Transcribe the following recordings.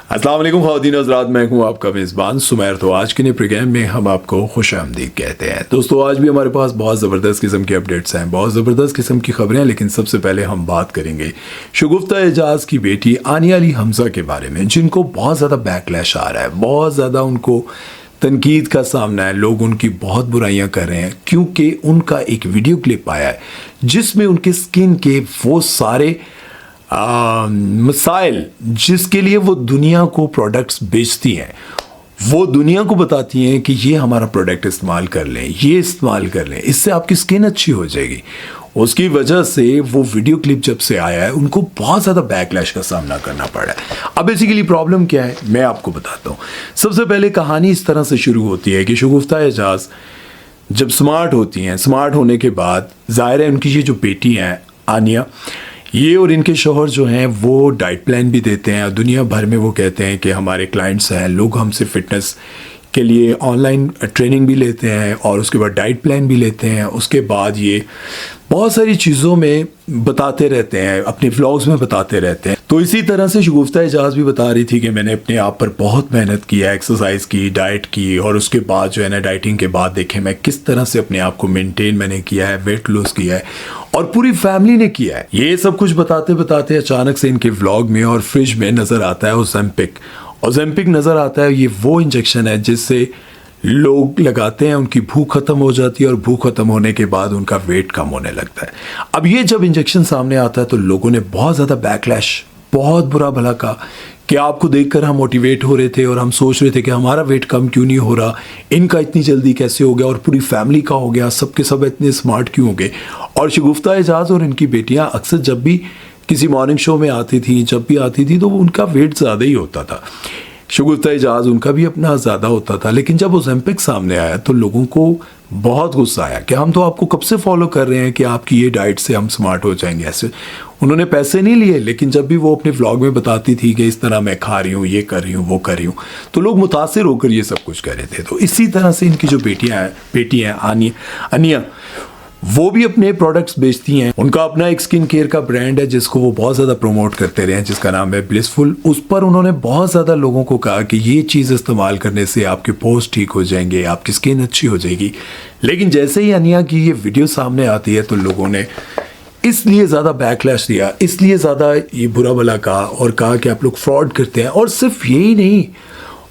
अस्सलाम वालेकुम ख़वातीन हज़रात, मैं हूँ आपका मेज़बान सुमैर। तो आज के नए प्रोग्राम में हम आपको खुशामदीद कहते हैं। दोस्तों, आज भी हमारे पास बहुत ज़बरदस्त किस्म के अपडेट्स हैं, बहुत ज़बरदस्त किस्म की खबरें हैं। लेकिन सबसे पहले हम बात करेंगे शगुफ्ता एजाज़ की बेटी आनिया अली हमज़ा के बारे में, जिनको बहुत ज़्यादा बैकलैश आ रहा है, बहुत ज़्यादा उनको तनकीद का सामना है। लोग उनकी बहुत बुराइयां कर रहे हैं क्योंकि उनका एक वीडियो क्लिप आया है जिसमें उनके स्किन के वो सारे मसाइल जिसके लिए वो दुनिया को प्रोडक्ट्स बेचती हैं, वो दुनिया को बताती हैं कि ये हमारा प्रोडक्ट इस्तेमाल कर लें, ये इस्तेमाल कर लें, इससे आपकी स्किन अच्छी हो जाएगी। उसकी वजह से वो वीडियो क्लिप जब से आया है उनको बहुत ज़्यादा बैकलैश का सामना करना पड़ा है। अब बेसिकली प्रॉब्लम क्या है मैं आपको बताता हूँ। सबसे पहले कहानी इस तरह से शुरू होती है कि शगुफ्ता एजाज़ जब स्मार्ट होती हैं, स्मार्ट होने के बाद ज़ाहिर है उनकी ये जो बेटी हैं आनिया, ये और इनके शौहर जो हैं वो डाइट प्लान भी देते हैं। दुनिया भर में वो कहते हैं कि हमारे क्लाइंट्स हैं, लोग हमसे फ़िटनेस के लिए ऑनलाइन ट्रेनिंग भी लेते हैं और उसके बाद डाइट प्लान भी लेते हैं। उसके बाद ये बहुत सारी चीज़ों में बताते रहते हैं, अपने व्लॉग्स में बताते रहते हैं। तो इसी तरह से शगुफ्ता एजाज़ भी बता रही थी कि मैंने अपने आप पर बहुत मेहनत किया, एक्सरसाइज की, डाइट की, और उसके बाद जो है ना डाइटिंग के बाद देखें मैं किस तरह से अपने आप को मेंटेन मैंने किया है, वेट लॉस किया है और पूरी फैमिली ने किया है। ये सब कुछ बताते बताते अचानक से इनके व्लॉग में और फ्रिज में नज़र आता है ओज़ेम्पिक नज़र आता है। ये वो इंजेक्शन है जिससे लोग लगाते हैं, उनकी भूख खत्म हो जाती है और भूख खत्म होने के बाद उनका वेट कम होने लगता है। अब ये जब इंजेक्शन सामने आता है तो लोगों ने बहुत ज़्यादा बैकलैश, बहुत बुरा भला कहा कि आपको देखकर हम मोटिवेट हो रहे थे और हम सोच रहे थे कि हमारा वेट कम क्यों नहीं हो रहा, इनका इतनी जल्दी कैसे हो गया और पूरी फैमिली का हो गया, सब के सब इतने स्मार्ट क्यों हो गए। और शगुफ्ता एजाज़ और इनकी बेटियाँ अक्सर जब भी किसी मॉर्निंग शो में आती थी, जब भी आती थी तो उनका वेट ज़्यादा ही होता था। शगुफ्ता एजाज़ उनका भी अपना ज़्यादा होता था। लेकिन जब ओज़ेम्पिक सामने आया तो लोगों को बहुत गुस्सा आया कि हम तो आपको कब से फॉलो कर रहे हैं कि आपकी ये डाइट से हम स्मार्ट हो जाएंगे। ऐसे उन्होंने पैसे नहीं लिए, लेकिन जब भी वो अपने व्लॉग में बताती थी कि इस तरह मैं खा रही हूँ, ये कर रही हूँ, वो कर रही हूँ, तो लोग मुतासिर होकर ये सब कुछ कर रहे थे। तो इसी तरह से इनकी जो बेटी हैं आनिया, वो भी अपने प्रोडक्ट्स बेचती हैं। उनका अपना एक स्किन केयर का ब्रांड है जिसको वो बहुत ज़्यादा प्रमोट करते रहे हैं, जिसका नाम है ब्लिसफुल। उस पर उन्होंने बहुत ज़्यादा लोगों को कहा कि ये चीज़ इस्तेमाल करने से आपके पोर्स ठीक हो जाएंगे, आपकी स्किन अच्छी हो जाएगी। लेकिन जैसे ही आनिया की ये वीडियो सामने आती है तो लोगों ने इसलिए ज़्यादा बैकलैश दिया, इसलिए ज़्यादा ये बुरा भला कहा और कहा कि आप लोग फ्रॉड करते हैं। और सिर्फ यही नहीं,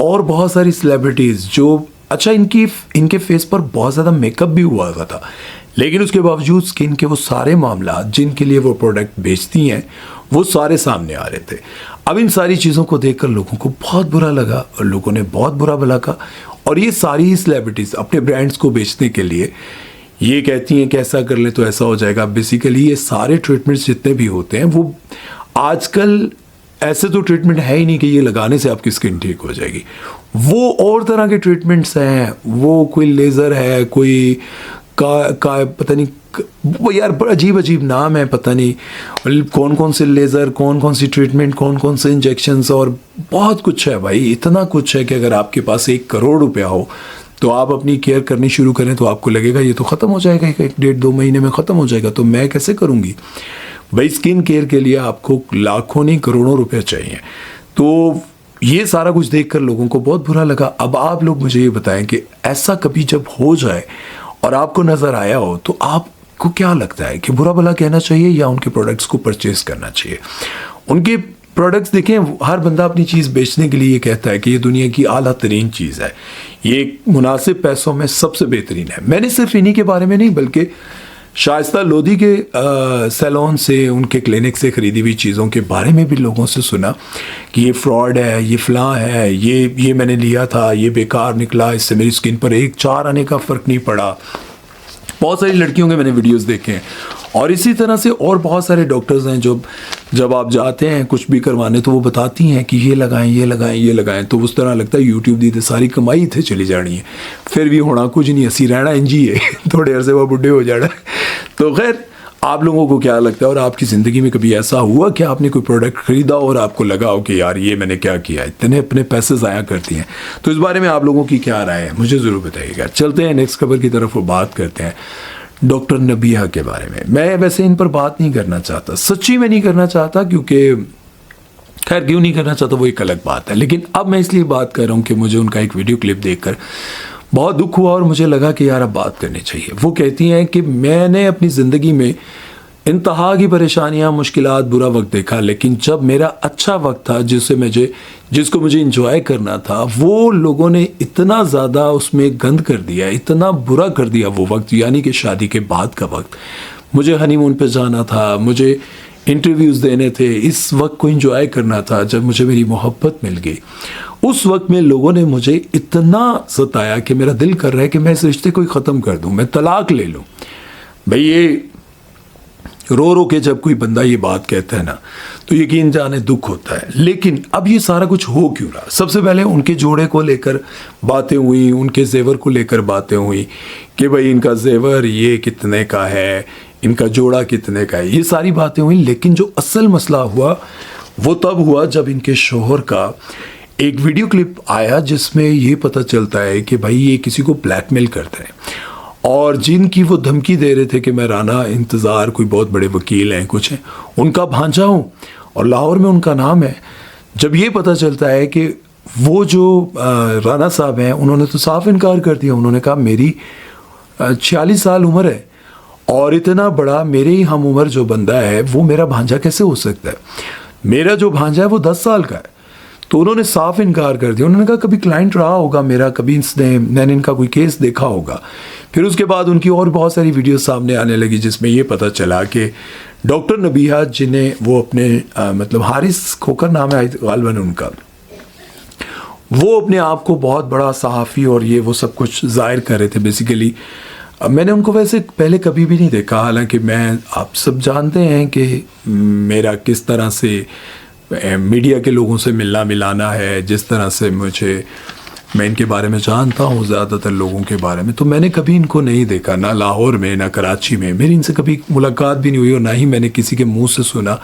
और बहुत सारी सेलिब्रिटीज़ जो इनके फेस पर बहुत ज़्यादा मेकअप भी हुआ था, लेकिन उसके बावजूद स्किन के वो सारे मामला जिनके लिए वो प्रोडक्ट बेचती हैं वो सारे सामने आ रहे थे। अब इन सारी चीज़ों को देखकर लोगों को बहुत बुरा लगा और लोगों ने बहुत बुरा भला कहा। और ये सारी सेलिब्रिटीज़ अपने ब्रांड्स को बेचने के लिए ये कहती हैं कि ऐसा कर ले तो ऐसा हो जाएगा। बेसिकली ये सारे ट्रीटमेंट्स जितने भी होते हैं वो आजकल ऐसे तो ट्रीटमेंट है ही नहीं कि ये लगाने से आपकी स्किन ठीक हो जाएगी। वो और तरह के ट्रीटमेंट्स हैं, वो कोई लेज़र है, कोई का पता नहीं, वो यार बड़ा अजीब नाम है, पता नहीं कौन कौन से लेज़र, कौन कौन सी ट्रीटमेंट, कौन कौन से इंजेक्शंस और बहुत कुछ है भाई। इतना कुछ है कि अगर आपके पास 1 करोड़ रुपया हो तो आप अपनी केयर करनी शुरू करें तो आपको लगेगा ये तो ख़त्म हो जाएगा, 1-1.5-2 महीने में ख़त्म हो जाएगा, तो मैं कैसे करूँगी भाई। स्किन केयर के लिए आपको लाखों नहीं करोड़ों रुपये चाहिए। तो ये सारा कुछ देखकर लोगों को बहुत बुरा लगा। अब आप लोग मुझे ये बताएं कि ऐसा कभी जब हो जाए और आपको नज़र आया हो तो आपको क्या लगता है कि बुरा भला कहना चाहिए या उनके प्रोडक्ट्स को परचेज़ करना चाहिए। उनके प्रोडक्ट्स देखें, हर बंदा अपनी चीज़ बेचने के लिए ये कहता है कि ये दुनिया की आला तरीन चीज़ है, ये मुनासिब पैसों में सबसे बेहतरीन है। मैंने सिर्फ इन्हीं के बारे में नहीं बल्कि शाइस्ता लोधी के सैलून से, उनके क्लिनिक से ख़रीदी हुई चीज़ों के बारे में भी लोगों से सुना कि ये फ्रॉड है, ये फ़लाँ है, ये मैंने लिया था, ये बेकार निकला, इससे मेरी स्किन पर 1-4 आने का फ़र्क नहीं पड़ा। बहुत सारी लड़कियों के मैंने वीडियोस देखे हैं और इसी तरह से और बहुत सारे डॉक्टर्स हैं जो जब आप जाते हैं कुछ भी करवाने तो वो बताती हैं कि ये लगाएं, ये लगाएं, ये लगाएं। तो उस तरह लगता है यूट्यूब दी तो सारी कमाई थे चली जानी है, फिर भी होना कुछ नहीं, हसी रहना इंजी है थोड़े अरसे वो बुढ़े हो जाना। तो खैर, आप लोगों को क्या लगता है और आपकी ज़िंदगी में कभी ऐसा हुआ कि आपने कोई प्रोडक्ट ख़रीदा और आपको लगा हो कि यार ये मैंने क्या किया, इतने अपने पैसे ज़ाया करती हैं। तो इस बारे में आप लोगों की क्या राय है मुझे ज़रूर बताइएगा। चलते हैं नेक्स्ट खबर की तरफ, वो बात करते हैं डॉक्टर नबिहा के बारे में। मैं वैसे इन पर बात नहीं करना चाहता, सच्ची में नहीं करना चाहता, क्योंकि खैर क्यों नहीं करना चाहता वो एक अलग बात है, लेकिन अब मैं इसलिए बात कर रहा हूँ कि मुझे उनका एक वीडियो क्लिप देखकर बहुत दुख हुआ और मुझे लगा कि यार अब बात करनी चाहिए। वो कहती हैं कि मैंने अपनी ज़िंदगी में इंतहा की परेशानियां, मुश्किलात, बुरा वक्त देखा, लेकिन जब मेरा अच्छा वक्त था जिसको मुझे इंजॉय करना था, वो लोगों ने इतना ज़्यादा उसमें गंद कर दिया, इतना बुरा कर दिया वो वक्त, यानी कि शादी के बाद का वक्त। मुझे हनीमून पे जाना था, मुझे इंटरव्यूज़ देने थे, इस वक्त को इंजॉय करना था जब मुझे मेरी मोहब्बत मिल गई। उस वक्त में लोगों ने मुझे इतना सताया कि मेरा दिल कर रहा है कि मैं इस रिश्ते को ही ख़त्म कर दूँ, मैं तलाक ले लूँ। भाई ये रो के जब कोई बंदा ये बात कहता है ना, तो यकीन जाने दुख होता है। लेकिन अब ये सारा कुछ हो क्यों रहा? सबसे पहले उनके जोड़े को लेकर बातें हुई, उनके जेवर को लेकर बातें हुई कि भाई इनका जेवर ये कितने का है, इनका जोड़ा कितने का है, ये सारी बातें हुई। लेकिन जो असल मसला हुआ वो तब हुआ जब इनके शोहर का एक वीडियो क्लिप आया जिसमें ये पता चलता है कि भाई ये किसी को ब्लैकमेल करते हैं, और जिनकी वो धमकी दे रहे थे कि मैं राना इंतज़ार, कोई बहुत बड़े वकील हैं, कुछ हैं, उनका भांजा हूँ और लाहौर में उनका नाम है। जब ये पता चलता है कि वो जो राना साहब हैं, उन्होंने तो साफ इनकार कर दिया। उन्होंने कहा मेरी 46 साल उम्र है और इतना बड़ा मेरे ही हम उम्र जो बंदा है वो मेरा भांजा कैसे हो सकता है? मेरा जो भांजा है वो 10 साल का है। तो उन्होंने साफ इनकार कर दिया। उन्होंने कहा कभी क्लाइंट रहा होगा मेरा, कभी मैंने इनका कोई केस देखा होगा। फिर उसके बाद उनकी और बहुत सारी वीडियो सामने आने लगी जिसमें ये पता चला कि डॉक्टर नबीहा, जिन्हें वो अपने मतलब हारिस खोकर नाम है गालिबन उनका, वो अपने आप को बहुत बड़ा सहाफ़ी और ये वो सब कुछ ज़ाहिर कर रहे थे बेसिकली। मैंने उनको वैसे पहले कभी भी नहीं देखा, हालांकि मैं, आप सब जानते हैं कि मेरा किस तरह से मीडिया के लोगों से मिलना मिलाना है, जिस तरह से मैं इनके बारे में जानता हूँ ज़्यादातर लोगों के बारे में, तो मैंने कभी इनको नहीं देखा, ना लाहौर में ना कराची में। मेरी इनसे कभी मुलाकात भी नहीं हुई और ना ही मैंने किसी के मुंह से सुना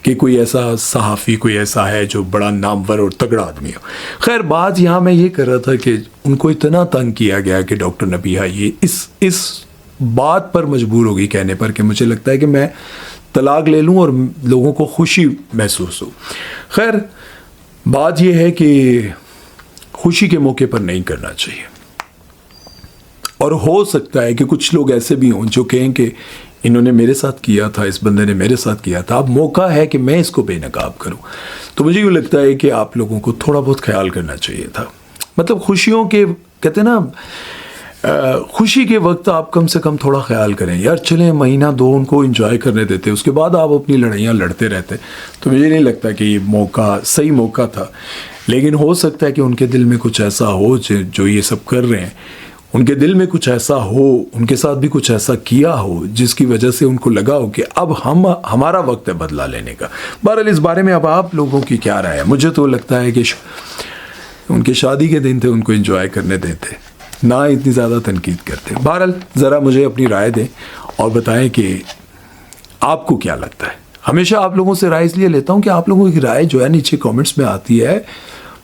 कि कोई ऐसा सहाफ़ी, कोई ऐसा है जो बड़ा नामवर और तगड़ा आदमी हो। खैर बात यहाँ मैं ये कर रहा था कि उनको इतना तंग किया गया कि डॉक्टर नबीहा ये इस बात पर मजबूर होगी कहने पर कि मुझे लगता है कि मैं तलाक ले लूँ और लोगों को खुशी महसूस हो। खैर बात यह है कि खुशी के मौके पर नहीं करना चाहिए, और हो सकता है कि कुछ लोग ऐसे भी हों जो कहें कि इन्होंने मेरे साथ किया था, इस बंदे ने मेरे साथ किया था, अब मौका है कि मैं इसको बेनकाब करूं। तो मुझे यूँ लगता है कि आप लोगों को थोड़ा बहुत ख्याल करना चाहिए था। मतलब खुशियों के, कहते ना, खुशी के वक्त आप कम से कम थोड़ा ख्याल करें यार। चलें महीना दो उनको एंजॉय करने देते, उसके बाद आप अपनी लड़ाइयाँ लड़ते रहते। तो मुझे नहीं लगता कि ये मौका सही मौका था। लेकिन हो सकता है कि उनके दिल में कुछ ऐसा हो, जो ये सब कर रहे हैं, उनके दिल में कुछ ऐसा हो, उनके साथ भी कुछ ऐसा किया हो जिसकी वजह से उनको लगा हो कि अब हमारा वक्त है बदला लेने का। बहरहाल इस बारे में अब आप लोगों की क्या राय है? मुझे तो लगता है कि उनके शादी के दिन थे, उनको एंजॉय करने देते, ना इतनी ज़्यादा तनकीद करते। बहरहाल ज़रा मुझे अपनी राय दें और बताएं कि आपको क्या लगता है। हमेशा आप लोगों से राय इसलिए लेता हूं कि आप लोगों की राय जो है नीचे कमेंट्स में आती है,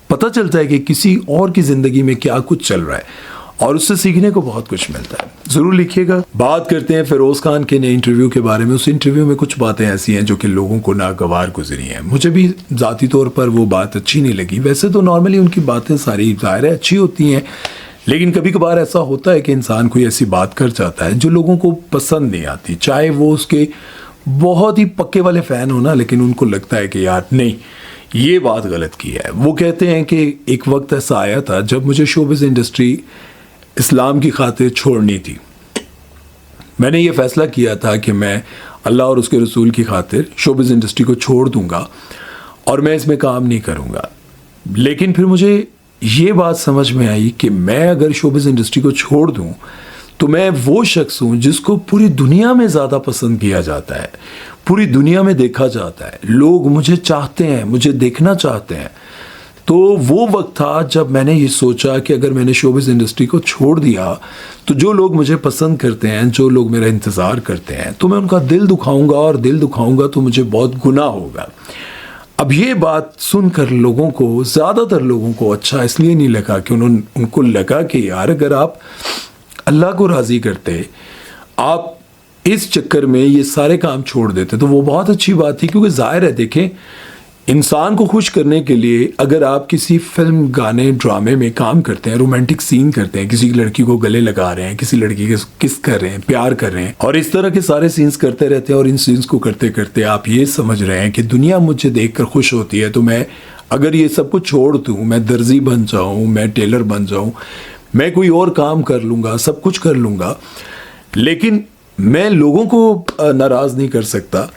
पता चलता है कि किसी और की ज़िंदगी में क्या कुछ चल रहा है और उससे सीखने को बहुत कुछ मिलता है। ज़रूर लिखिएगा। बात करते हैं फिरोज़ खान के नए इंटरव्यू के बारे में। उस इंटरव्यू में कुछ बातें ऐसी हैं जो कि लोगों को नागवार गुजरी हैं। मुझे भी ज़ाती तौर पर वो बात अच्छी नहीं लगी। वैसे तो नॉर्मली उनकी बातें सारी ज़ाहिर है अच्छी होती हैं, लेकिन कभी कभार ऐसा होता है कि इंसान कोई ऐसी बात कर जाता है जो लोगों को पसंद नहीं आती, चाहे वो उसके बहुत ही पक्के वाले फ़ैन हो ना, लेकिन उनको लगता है कि यार नहीं, ये बात गलत की है। वो कहते हैं कि एक वक्त ऐसा आया था जब मुझे शोबिज़ इंडस्ट्री इस्लाम की खातिर छोड़नी थी। मैंने ये फ़ैसला किया था कि मैं अल्लाह और उसके रसूल की खातिर शोबिज़ इंडस्ट्री को छोड़ दूँगा और मैं इसमें काम नहीं करूँगा। लेकिन फिर मुझे ये बात समझ में आई कि मैं अगर शोबिज़ इंडस्ट्री को छोड़ दूं तो मैं वो शख्स हूं जिसको पूरी दुनिया में ज़्यादा पसंद किया जाता है, पूरी दुनिया में देखा जाता है, लोग मुझे चाहते हैं, मुझे देखना चाहते हैं। तो वो वक्त था जब मैंने ये सोचा कि अगर मैंने शोबिज़ इंडस्ट्री को छोड़ दिया तो जो लोग मुझे पसंद करते हैं, जो लोग मेरा इंतज़ार करते हैं, तो मैं उनका दिल दुखाऊंगा, और दिल दुखाऊंगा तो मुझे बहुत गुनाह होगा। अब ये बात सुनकर लोगों को, ज़्यादातर लोगों को अच्छा इसलिए नहीं लगा कि उनको लगा कि यार अगर आप अल्लाह को राज़ी करते, आप इस चक्कर में ये सारे काम छोड़ देते तो वो बहुत अच्छी बात थी। क्योंकि ज़ाहिर है, देखें, इंसान को खुश करने के लिए अगर आप किसी फिल्म, गाने, ड्रामे में काम करते हैं, रोमांटिक सीन करते हैं, किसी लड़की को गले लगा रहे हैं, किसी लड़की के किस कर रहे हैं, प्यार कर रहे हैं, और इस तरह के सारे सीन्स करते रहते हैं, और इन सीन्स को करते करते आप ये समझ रहे हैं कि दुनिया मुझे देखकर खुश होती है, तो मैं अगर ये सब कुछ छोड़ दूँ, मैं दर्जी बन जाऊँ, मैं टेलर बन जाऊँ, मैं कोई और काम कर लूँगा, सब कुछ कर लूँगा, लेकिन मैं लोगों को नाराज़ नहीं कर सकता,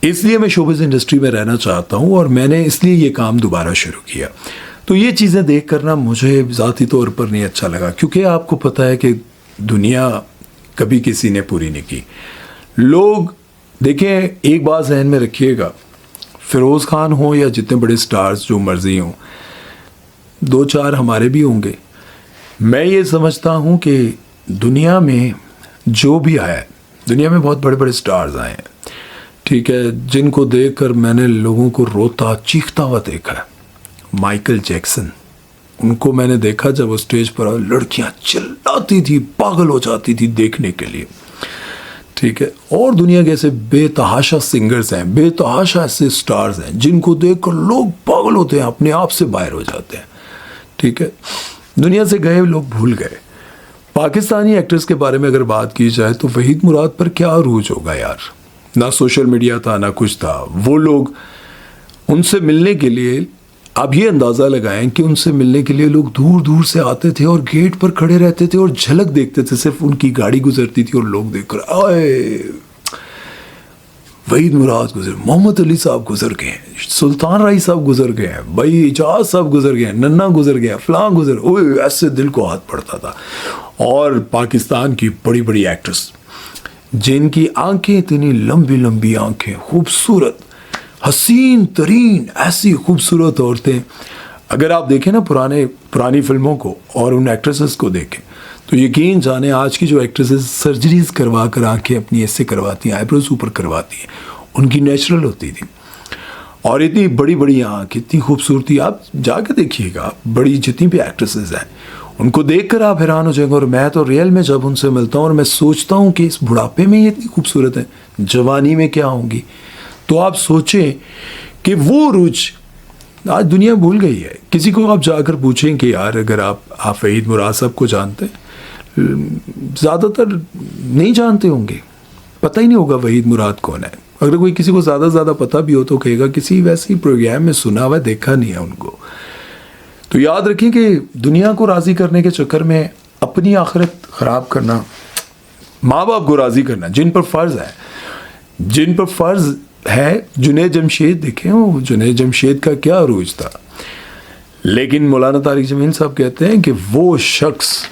इसलिए मैं शोबिज़ इंडस्ट्री में रहना चाहता हूँ, और मैंने इसलिए ये काम दोबारा शुरू किया। तो ये चीज़ें देख कर ना मुझे ज़ाती तौर पर नहीं अच्छा लगा, क्योंकि आपको पता है कि दुनिया कभी किसी ने पूरी नहीं की। लोग देखें, एक बात जहन में रखिएगा, फ़िरोज़ खान हो या जितने बड़े स्टार्स जो मर्ज़ी हों, 2-4 हमारे भी होंगे। मैं ये समझता हूँ कि दुनिया में जो भी आया है, दुनिया में बहुत बड़े बड़े स्टार्स आए हैं, ठीक है, जिनको देखकर मैंने लोगों को रोता चीखता हुआ देखा है। माइकल जैक्सन, उनको मैंने देखा जब वो स्टेज पर आए, लड़कियां चिल्लाती थी, पागल हो जाती थी देखने के लिए, ठीक है। और दुनिया के ऐसे बेतहाशा सिंगर्स हैं, बेतहाशा ऐसे स्टार्स हैं जिनको देखकर लोग पागल होते हैं, अपने आप से बाहर हो जाते हैं, ठीक है। दुनिया से गए लोग भूल गए। पाकिस्तानी एक्टर्स के बारे में अगर बात की जाए तो वहीद मुराद पर क्या अरूज होगा यार, ना सोशल मीडिया था ना कुछ था। वो लोग उनसे मिलने के लिए, आप ये अंदाज़ा लगाएं कि उनसे मिलने के लिए लोग दूर दूर से आते थे और गेट पर खड़े रहते थे और झलक देखते थे, सिर्फ उनकी गाड़ी गुजरती थी और लोग देखकर आए वहीद मुराद गुजर, मोहम्मद अली साहब गुजर गए, सुल्तान राय साहब गुजर गए हैं, भाई इजाज साहब गुजर गए, नन्ना गुजर गया, फलां गुजर, ओए ऐसे दिल को हाथ पड़ता था। और पाकिस्तान की बड़ी बड़ी एक्ट्रेस जिनकी आंखें इतनी लंबी लंबी आंखें, खूबसूरत, हसीन तरीन, ऐसी खूबसूरत औरतें, अगर आप देखें ना पुरानी फिल्मों को और उन एक्ट्रेसेस को देखें तो यकीन जाने आज की जो एक्ट्रेसेस सर्जरीज करवा कर आंखें अपनी ऐसे करवाती हैं, आईब्रोज ऊपर करवाती हैं, उनकी नेचुरल होती थी। और इतनी बड़ी बड़ी आँख, इतनी खूबसूरती, आप जाके देखिएगा, बड़ी जितनी भी एक्ट्रेसेस हैं उनको देखकर आप हैरान हो जाएंगे। और मैं तो रियल में जब उनसे मिलता हूँ और मैं सोचता हूँ कि इस बुढ़ापे में ये इतनी खूबसूरत है, जवानी में क्या होंगी, तो आप सोचें कि वो रूज आज दुनिया भूल गई है। किसी को आप जाकर पूछें कि यार अगर आप वहीद मुराद साहब को जानते हैं, ज़्यादातर नहीं जानते होंगे, पता ही नहीं होगा वहीद मुराद कौन है। अगर कोई किसी को ज़्यादा से ज़्यादा पता भी हो तो कहेगा किसी वैसे ही प्रोग्राम में सुना हुआ, देखा नहीं है उनको। तो याद रखें कि दुनिया को राज़ी करने के चक्कर में अपनी आखिरत ख़राब करना, माँ बाप को राज़ी करना, जिन पर फ़र्ज़ है, जुनैद जमशेद देखें, वो जुनैद जमशेद का क्या अरूज था। लेकिन मौलाना तारिक जमील साहब कहते हैं कि वो शख्स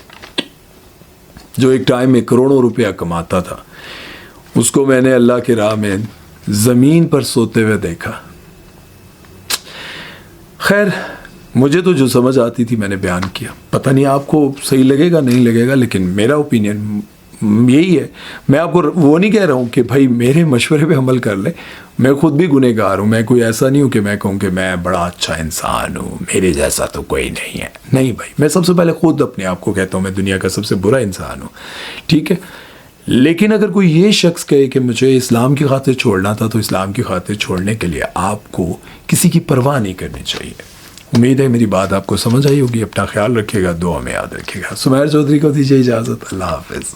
जो एक टाइम में करोड़ों रुपया कमाता था, उसको मैंने अल्लाह के राह में ज़मीन पर सोते हुए देखा। खैर, मुझे तो जो समझ आती थी मैंने बयान किया, पता नहीं आपको सही लगेगा नहीं लगेगा, लेकिन मेरा ओपिनियन यही है। मैं आपको वो नहीं कह रहा हूँ कि भाई मेरे मशवरे पे अमल कर ले, मैं खुद भी गुनहगार हूँ, मैं कोई ऐसा नहीं हूँ कि मैं कहूँ कि मैं बड़ा अच्छा इंसान हूँ, मेरे जैसा तो कोई नहीं है। नहीं भाई, मैं सबसे पहले खुद अपने आप को कहता हूँ मैं दुनिया का सबसे बुरा इंसान हूँ, ठीक है। लेकिन अगर कोई ये शख्स कहे कि मुझे इस्लाम की खातिर छोड़ना था, तो इस्लाम की खातिर छोड़ने के लिए आपको किसी की परवाह नहीं करनी चाहिए। उम्मीद है मेरी बात आपको समझ आई होगी। अपना ख्याल रखिएगा, दुआ में याद रखिएगा। सुमैर चौधरी को दीजिए इजाज़त। अल्लाह हाफ़िज़।